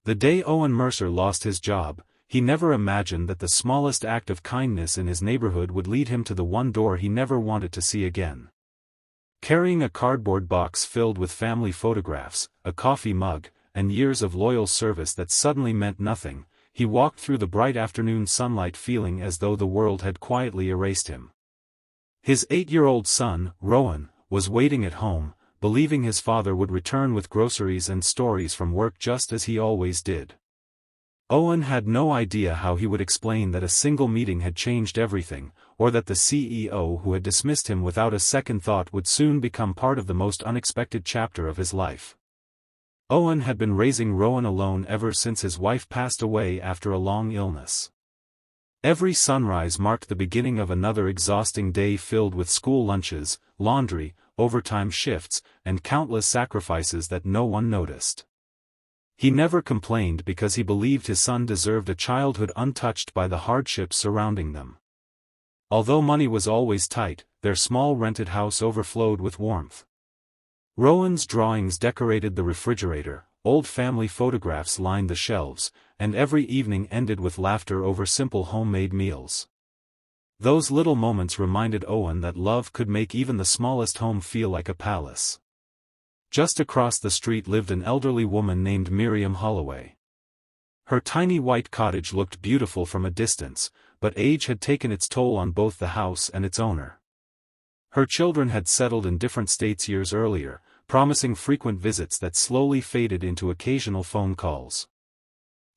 The day Owen Mercer lost his job, he never imagined that the smallest act of kindness in his neighborhood would lead him to the one door he never wanted to see again. Carrying a cardboard box filled with family photographs, a coffee mug, and years of loyal service that suddenly meant nothing, he walked through the bright afternoon sunlight feeling as though the world had quietly erased him. His 8-year-old son, Rowan, was waiting at home, believing his father would return with groceries and stories from work just as he always did. Owen had no idea how he would explain that a single meeting had changed everything, or that the CEO who had dismissed him without a second thought would soon become part of the most unexpected chapter of his life. Owen had been raising Rowan alone ever since his wife passed away after a long illness. Every sunrise marked the beginning of another exhausting day filled with school lunches, laundry, overtime shifts, and countless sacrifices that no one noticed. He never complained because he believed his son deserved a childhood untouched by the hardships surrounding them. Although money was always tight, their small rented house overflowed with warmth. Rowan's drawings decorated the refrigerator, old family photographs lined the shelves, and every evening ended with laughter over simple homemade meals. Those little moments reminded Owen that love could make even the smallest home feel like a palace. Just across the street lived an elderly woman named Miriam Holloway. Her tiny white cottage looked beautiful from a distance, but age had taken its toll on both the house and its owner. Her children had settled in different states years earlier, promising frequent visits that slowly faded into occasional phone calls.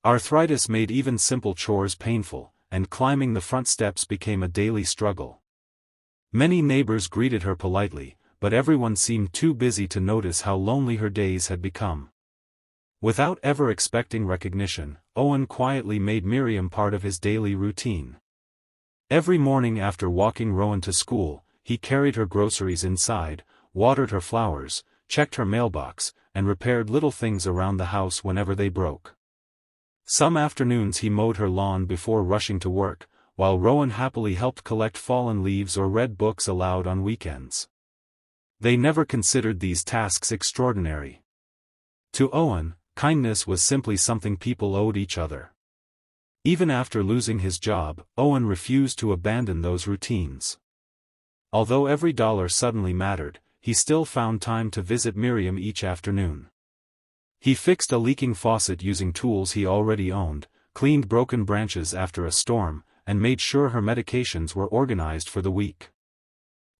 Arthritis made even simple chores painful, and climbing the front steps became a daily struggle. Many neighbors greeted her politely, but everyone seemed too busy to notice how lonely her days had become. Without ever expecting recognition, Owen quietly made Miriam part of his daily routine. Every morning after walking Rowan to school, he carried her groceries inside, watered her flowers, checked her mailbox, and repaired little things around the house whenever they broke. Some afternoons he mowed her lawn before rushing to work, while Rowan happily helped collect fallen leaves or read books aloud on weekends. They never considered these tasks extraordinary. To Owen, kindness was simply something people owed each other. Even after losing his job, Owen refused to abandon those routines. Although every dollar suddenly mattered, he still found time to visit Miriam each afternoon. He fixed a leaking faucet using tools he already owned, cleaned broken branches after a storm, and made sure her medications were organized for the week.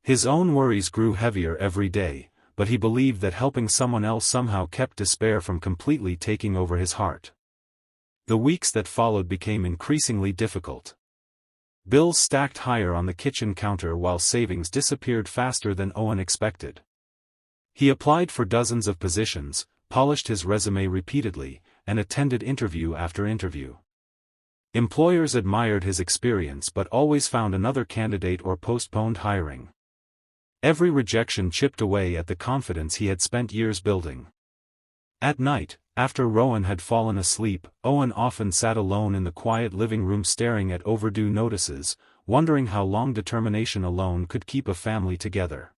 His own worries grew heavier every day, but he believed that helping someone else somehow kept despair from completely taking over his heart. The weeks that followed became increasingly difficult. Bills stacked higher on the kitchen counter while savings disappeared faster than Owen expected. He applied for dozens of positions, polished his resume repeatedly, and attended interview after interview. Employers admired his experience but always found another candidate or postponed hiring. Every rejection chipped away at the confidence he had spent years building. At night, after Rowan had fallen asleep, Owen often sat alone in the quiet living room staring at overdue notices, wondering how long determination alone could keep a family together.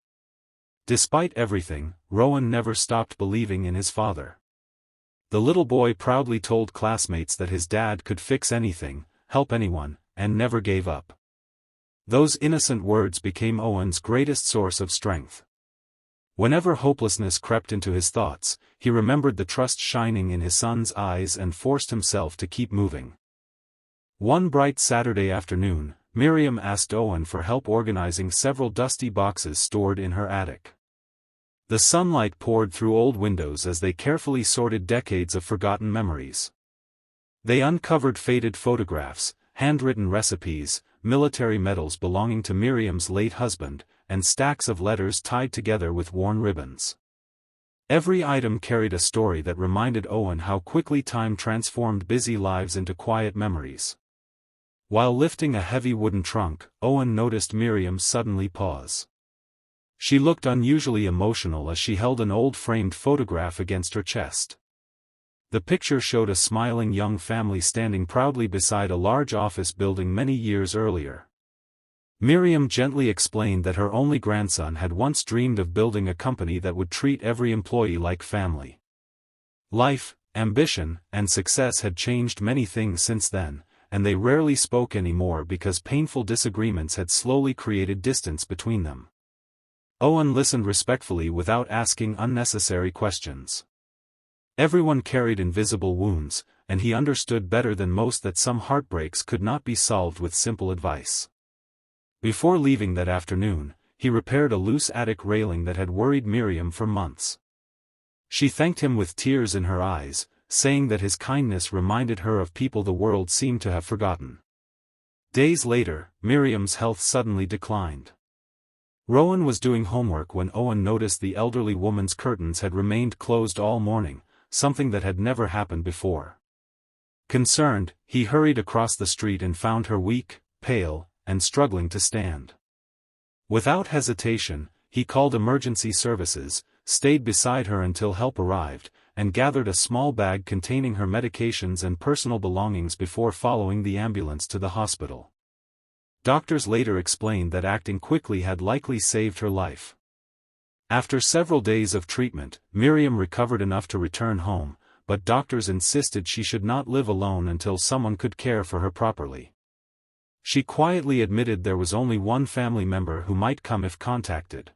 Despite everything, Rowan never stopped believing in his father. The little boy proudly told classmates that his dad could fix anything, help anyone, and never gave up. Those innocent words became Owen's greatest source of strength. Whenever hopelessness crept into his thoughts, he remembered the trust shining in his son's eyes and forced himself to keep moving. One bright Saturday afternoon, Miriam asked Owen for help organizing several dusty boxes stored in her attic. The sunlight poured through old windows as they carefully sorted decades of forgotten memories. They uncovered faded photographs, handwritten recipes, military medals belonging to Miriam's late husband, and stacks of letters tied together with worn ribbons. Every item carried a story that reminded Owen how quickly time transformed busy lives into quiet memories. While lifting a heavy wooden trunk, Owen noticed Miriam suddenly pause. She looked unusually emotional as she held an old framed photograph against her chest. The picture showed a smiling young family standing proudly beside a large office building many years earlier. Miriam gently explained that her only grandson had once dreamed of building a company that would treat every employee like family. Life, ambition, and success had changed many things since then, and they rarely spoke anymore because painful disagreements had slowly created distance between them. Owen listened respectfully without asking unnecessary questions. Everyone carried invisible wounds, and he understood better than most that some heartbreaks could not be solved with simple advice. Before leaving that afternoon, he repaired a loose attic railing that had worried Miriam for months. She thanked him with tears in her eyes, saying that his kindness reminded her of people the world seemed to have forgotten. Days later, Miriam's health suddenly declined. Rowan was doing homework when Owen noticed the elderly woman's curtains had remained closed all morning, something that had never happened before. Concerned, he hurried across the street and found her weak, pale, and struggling to stand. Without hesitation, he called emergency services, stayed beside her until help arrived, and gathered a small bag containing her medications and personal belongings before following the ambulance to the hospital. Doctors later explained that acting quickly had likely saved her life. After several days of treatment, Miriam recovered enough to return home, but doctors insisted she should not live alone until someone could care for her properly. She quietly admitted there was only one family member who might come if contacted.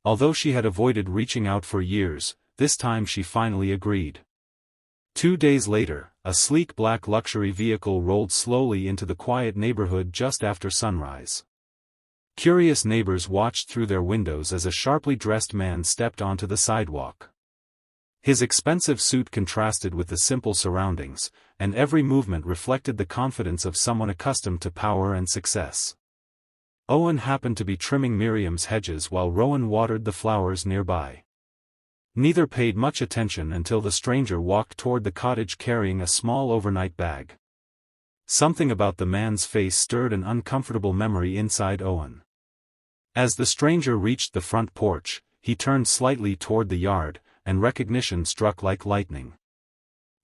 Although she had avoided reaching out for years, this time she finally agreed. 2 days later, a sleek black luxury vehicle rolled slowly into the quiet neighborhood just after sunrise. Curious neighbors watched through their windows as a sharply dressed man stepped onto the sidewalk. His expensive suit contrasted with the simple surroundings, and every movement reflected the confidence of someone accustomed to power and success. Owen happened to be trimming Miriam's hedges while Rowan watered the flowers nearby. Neither paid much attention until the stranger walked toward the cottage carrying a small overnight bag. Something about the man's face stirred an uncomfortable memory inside Owen. As the stranger reached the front porch, he turned slightly toward the yard, and recognition struck like lightning.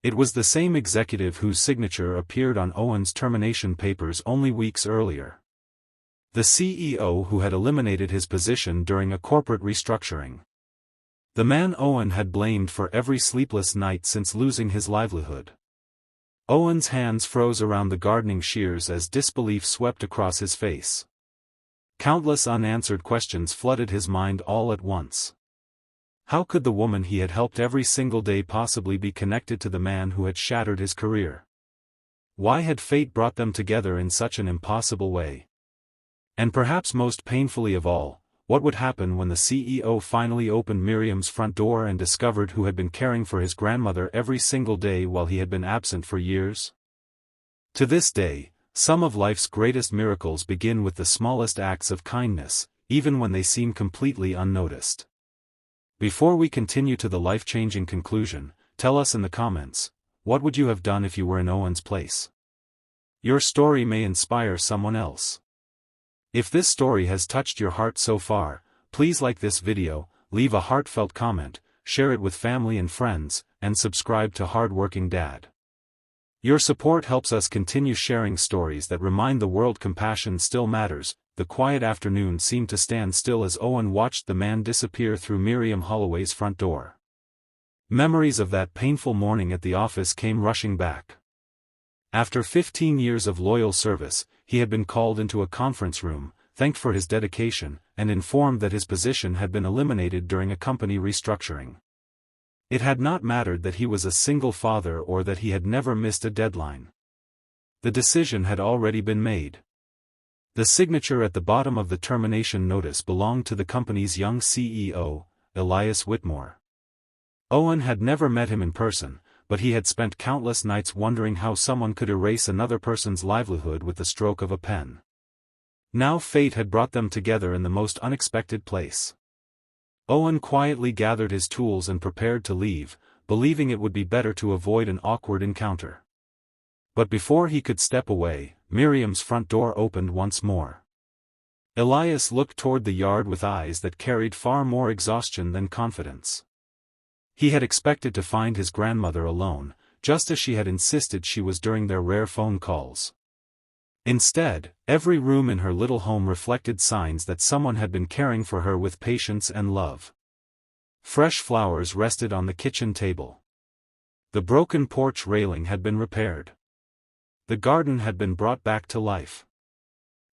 It was the same executive whose signature appeared on Owen's termination papers only weeks earlier. The CEO who had eliminated his position during a corporate restructuring. The man Owen had blamed for every sleepless night since losing his livelihood. Owen's hands froze around the gardening shears as disbelief swept across his face. Countless unanswered questions flooded his mind all at once. How could the woman he had helped every single day possibly be connected to the man who had shattered his career? Why had fate brought them together in such an impossible way? And perhaps most painfully of all, what would happen when the CEO finally opened Miriam's front door and discovered who had been caring for his grandmother every single day while he had been absent for years? To this day, some of life's greatest miracles begin with the smallest acts of kindness, even when they seem completely unnoticed. Before we continue to the life-changing conclusion, tell us in the comments, what would you have done if you were in Owen's place? Your story may inspire someone else. If this story has touched your heart so far, please like this video, leave a heartfelt comment, share it with family and friends, and subscribe to Hardworking Dad. Your support helps us continue sharing stories that remind the world compassion still matters. The quiet afternoon seemed to stand still as Owen watched the man disappear through Miriam Holloway's front door. Memories of that painful morning at the office came rushing back. After 15 years of loyal service, he had been called into a conference room, thanked for his dedication, and informed that his position had been eliminated during a company restructuring. It had not mattered that he was a single father or that he had never missed a deadline. The decision had already been made. The signature at the bottom of the termination notice belonged to the company's young CEO, Elias Whitmore. Owen had never met him in person, but he had spent countless nights wondering how someone could erase another person's livelihood with the stroke of a pen. Now fate had brought them together in the most unexpected place. Owen quietly gathered his tools and prepared to leave, believing it would be better to avoid an awkward encounter. But before he could step away, Miriam's front door opened once more. Elias looked toward the yard with eyes that carried far more exhaustion than confidence. He had expected to find his grandmother alone, just as she had insisted she was during their rare phone calls. Instead, every room in her little home reflected signs that someone had been caring for her with patience and love. Fresh flowers rested on the kitchen table. The broken porch railing had been repaired. The garden had been brought back to life.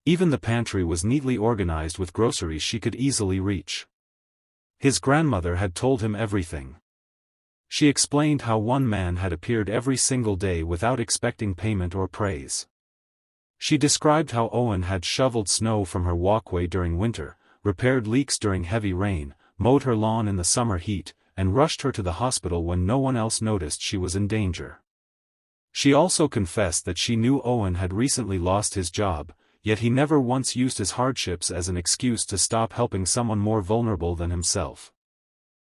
Even the pantry was neatly organized with groceries she could easily reach. His grandmother had told him everything. She explained how one man had appeared every single day without expecting payment or praise. She described how Owen had shoveled snow from her walkway during winter, repaired leaks during heavy rain, mowed her lawn in the summer heat, and rushed her to the hospital when no one else noticed she was in danger. She also confessed that she knew Owen had recently lost his job, yet he never once used his hardships as an excuse to stop helping someone more vulnerable than himself.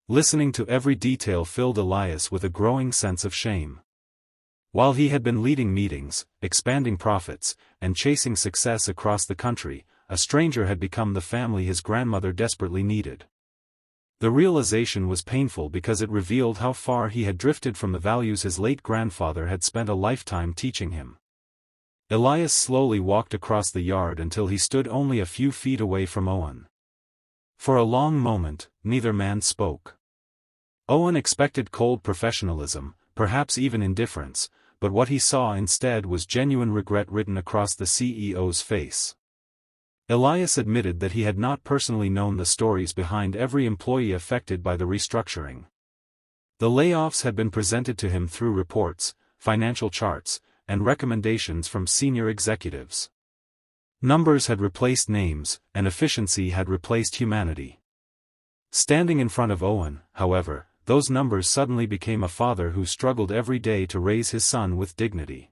Listening to every detail filled Elias with a growing sense of shame. While he had been leading meetings, expanding profits, and chasing success across the country, a stranger had become the family his grandmother desperately needed. The realization was painful because it revealed how far he had drifted from the values his late grandfather had spent a lifetime teaching him. Elias slowly walked across the yard until he stood only a few feet away from Owen. For a long moment, neither man spoke. Owen expected cold professionalism, perhaps even indifference, but what he saw instead was genuine regret written across the CEO's face. Elias admitted that he had not personally known the stories behind every employee affected by the restructuring. The layoffs had been presented to him through reports, financial charts, and recommendations from senior executives. Numbers had replaced names, and efficiency had replaced humanity. Standing in front of Owen, however, those numbers suddenly became a father who struggled every day to raise his son with dignity.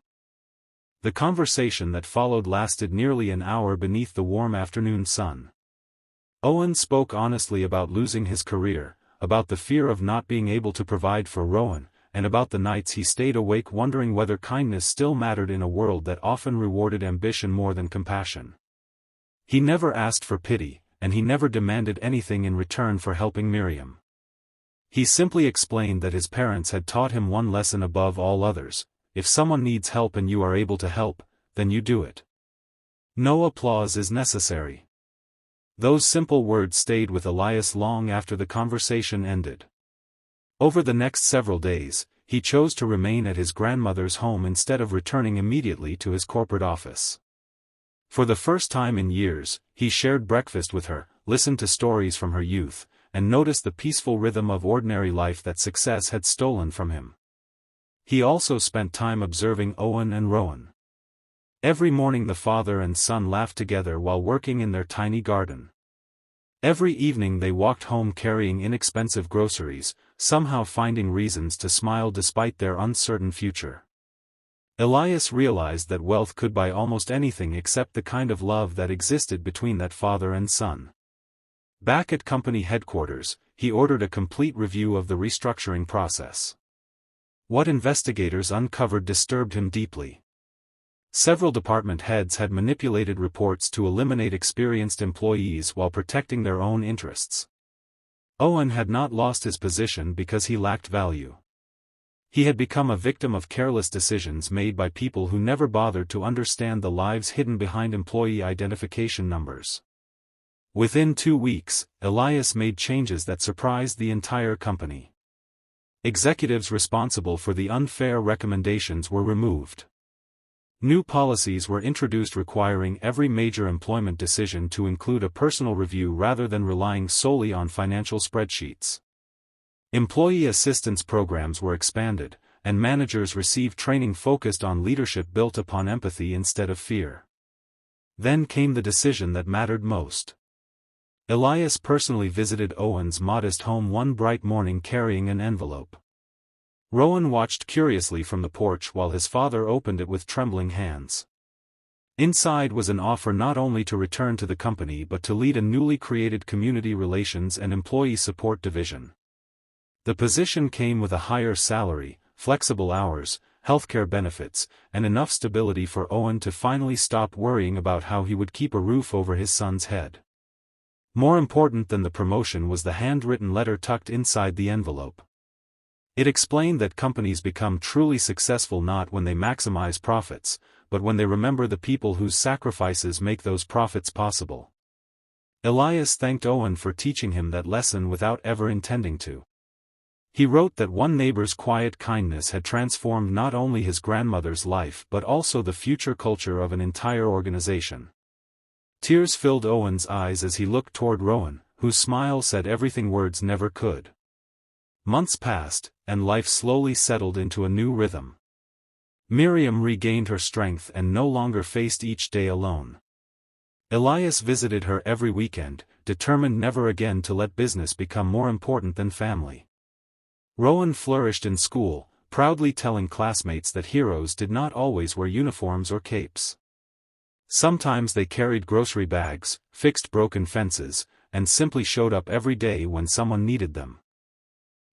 The conversation that followed lasted nearly an hour beneath the warm afternoon sun. Owen spoke honestly about losing his career, about the fear of not being able to provide for Rowan, and about the nights he stayed awake wondering whether kindness still mattered in a world that often rewarded ambition more than compassion. He never asked for pity, and he never demanded anything in return for helping Miriam. He simply explained that his parents had taught him one lesson above all others: if someone needs help and you are able to help, then you do it. No applause is necessary. Those simple words stayed with Elias long after the conversation ended. Over the next several days, he chose to remain at his grandmother's home instead of returning immediately to his corporate office. For the first time in years, he shared breakfast with her, listened to stories from her youth, and noticed the peaceful rhythm of ordinary life that success had stolen from him. He also spent time observing Owen and Rowan. Every morning the father and son laughed together while working in their tiny garden. Every evening they walked home carrying inexpensive groceries, somehow finding reasons to smile despite their uncertain future. Elias realized that wealth could buy almost anything except the kind of love that existed between that father and son. Back at company headquarters, he ordered a complete review of the restructuring process. What investigators uncovered disturbed him deeply. Several department heads had manipulated reports to eliminate experienced employees while protecting their own interests. Owen had not lost his position because he lacked value. He had become a victim of careless decisions made by people who never bothered to understand the lives hidden behind employee identification numbers. Within 2 weeks, Elias made changes that surprised the entire company. Executives responsible for the unfair recommendations were removed. New policies were introduced requiring every major employment decision to include a personal review rather than relying solely on financial spreadsheets. Employee assistance programs were expanded, and managers received training focused on leadership built upon empathy instead of fear. Then came the decision that mattered most. Elias personally visited Owen's modest home one bright morning carrying an envelope. Rowan watched curiously from the porch while his father opened it with trembling hands. Inside was an offer not only to return to the company but to lead a newly created community relations and employee support division. The position came with a higher salary, flexible hours, healthcare benefits, and enough stability for Owen to finally stop worrying about how he would keep a roof over his son's head. More important than the promotion was the handwritten letter tucked inside the envelope. It explained that companies become truly successful not when they maximize profits, but when they remember the people whose sacrifices make those profits possible. Elias thanked Owen for teaching him that lesson without ever intending to. He wrote that one neighbor's quiet kindness had transformed not only his grandmother's life but also the future culture of an entire organization. Tears filled Owen's eyes as he looked toward Rowan, whose smile said everything words never could. Months passed, and life slowly settled into a new rhythm. Miriam regained her strength and no longer faced each day alone. Elias visited her every weekend, determined never again to let business become more important than family. Rowan flourished in school, proudly telling classmates that heroes did not always wear uniforms or capes. Sometimes they carried grocery bags, fixed broken fences, and simply showed up every day when someone needed them.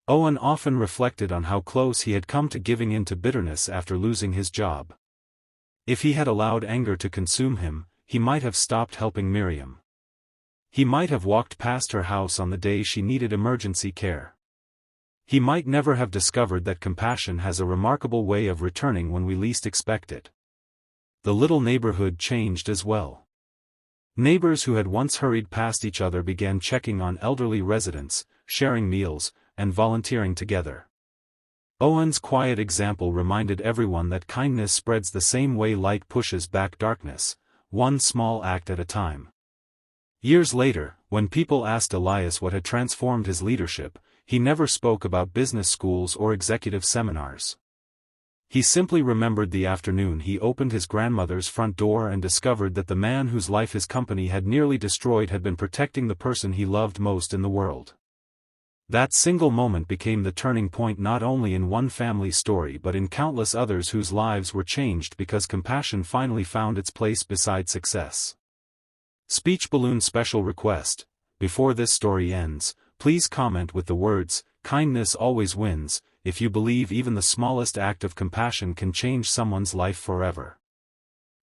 Owen often reflected on how close he had come to giving in to bitterness after losing his job. If he had allowed anger to consume him, he might have stopped helping Miriam. He might have walked past her house on the day she needed emergency care. He might never have discovered that compassion has a remarkable way of returning when we least expect it. The little neighborhood changed as well. Neighbors who had once hurried past each other began checking on elderly residents, sharing meals, and volunteering together. Owen's quiet example reminded everyone that kindness spreads the same way light pushes back darkness, one small act at a time. Years later, when people asked Elias what had transformed his leadership, he never spoke about business schools or executive seminars. He simply remembered the afternoon he opened his grandmother's front door and discovered that the man whose life his company had nearly destroyed had been protecting the person he loved most in the world. That single moment became the turning point not only in one family's story but in countless others whose lives were changed because compassion finally found its place beside success. Speech balloon special request: before this story ends, please comment with the words, "Kindness always wins," if you believe even the smallest act of compassion can change someone's life forever.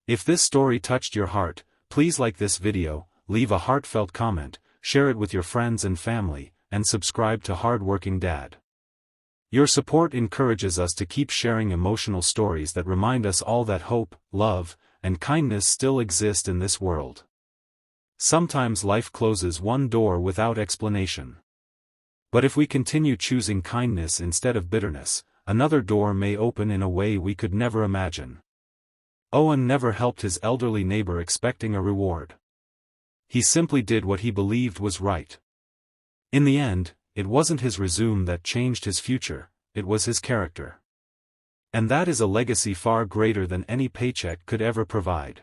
If this story touched your heart, please like this video, leave a heartfelt comment, share it with your friends and family, and subscribe to Hardworking Dad. Your support encourages us to keep sharing emotional stories that remind us all that hope, love, and kindness still exist in this world. Sometimes life closes one door without explanation. But if we continue choosing kindness instead of bitterness, another door may open in a way we could never imagine. Owen never helped his elderly neighbor expecting a reward. He simply did what he believed was right. In the end, it wasn't his resume that changed his future, it was his character. And that is a legacy far greater than any paycheck could ever provide.